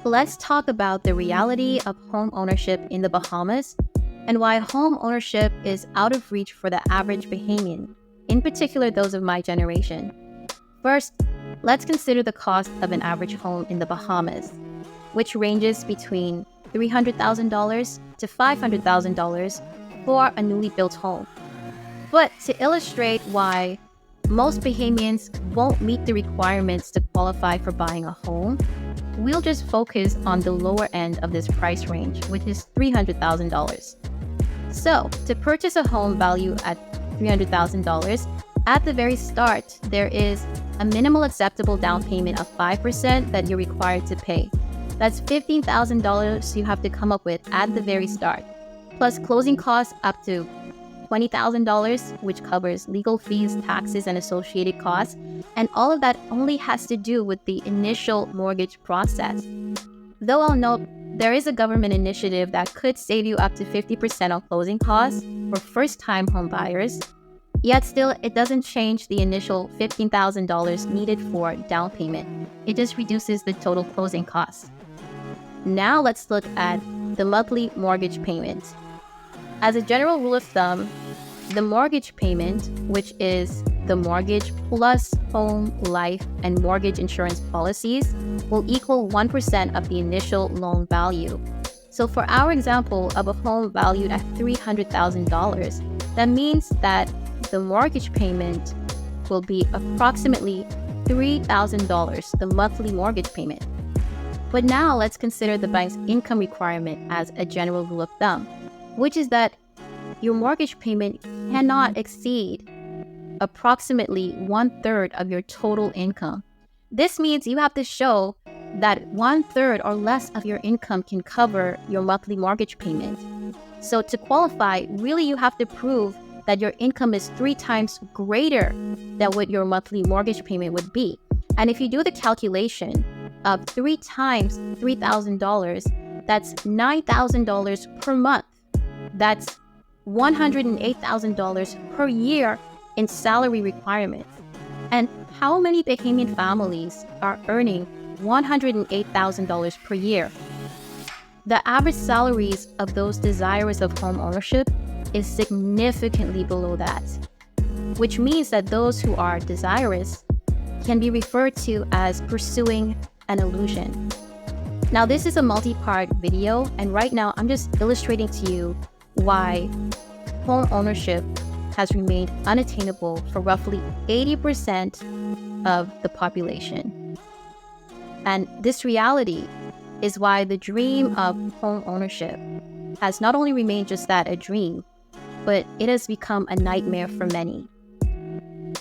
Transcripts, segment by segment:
let's talk about the reality of home ownership in the Bahamas and why home ownership is out of reach for the average Bahamian, in particular those of my generation. First, let's consider the cost of an average home in the Bahamas, which ranges between $300,000 to $500,000 for a newly built home. But to illustrate why most Bahamians won't meet the requirements to qualify for buying a home, we'll just focus on the lower end of this price range, which is $300,000. So, to purchase a home value at $300,000, at the very start, there is a minimal acceptable down payment of 5% that you're required to pay. That's $15,000 you have to come up with at the very start, plus closing costs up to $20,000, which covers legal fees, taxes, and associated costs. And all of that only has to do with the initial mortgage process. Though I'll note, there is a government initiative that could save you up to 50% on closing costs for first-time home buyers. Yet still, it doesn't change the initial $15,000 needed for down payment. It just reduces the total closing costs. Now let's look at the monthly mortgage payment. As a general rule of thumb, the mortgage payment, which is the mortgage plus home, life, and mortgage insurance policies, will equal 1% of the initial loan value. So for our example of a home valued at $300,000, that means that the mortgage payment will be approximately $3,000, the monthly mortgage payment. But now let's consider the bank's income requirement as a general rule of thumb, which is that your mortgage payment cannot exceed approximately 1/3 of your total income. This means you have to show that 1/3 or less of your income can cover your monthly mortgage payment. So to qualify, really you have to prove that your income is 3 times greater than what your monthly mortgage payment would be. And if you do the calculation of 3 times $3,000, that's $9,000 per month. That's $108,000 per year in salary requirements. And how many Bahamian families are earning $108,000 per year? The average salaries of those desirous of home ownership is significantly below that, which means that those who are desirous can be referred to as pursuing an illusion. Now, this is a multi-part video, and right now I'm just illustrating to you why home ownership has remained unattainable for roughly 80% of the population. And this reality is why the dream of home ownership has not only remained just that, a dream, but it has become a nightmare for many.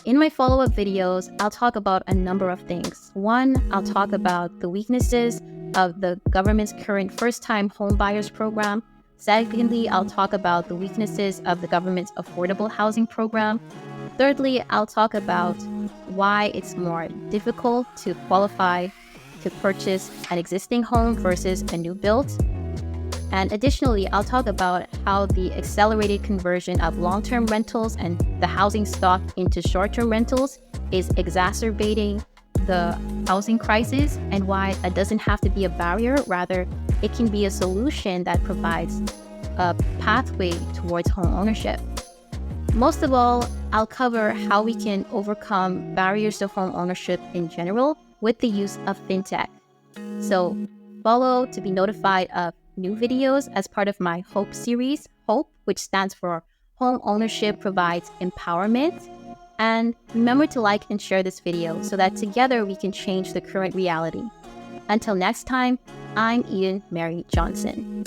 In my follow-up videos, I'll talk about a number of things. One, I'll talk about the weaknesses of the government's current first-time home buyers program. Secondly, I'll talk about the weaknesses of the government's affordable housing program. Thirdly, I'll talk about why it's more difficult to qualify to purchase an existing home versus a new build. And additionally, I'll talk about how the accelerated conversion of long-term rentals and the housing stock into short-term rentals is exacerbating the housing crisis, and why that doesn't have to be a barrier. Rather, it can be a solution that provides a pathway towards home ownership. Most of all, I'll cover how we can overcome barriers to home ownership in general with the use of fintech. So follow to be notified of new videos as part of my HOPE series, HOPE, which stands for Home Ownership Provides Empowerment. And remember to like and share this video so that together we can change the current reality. Until next time, I'm Eden Mary Johnson.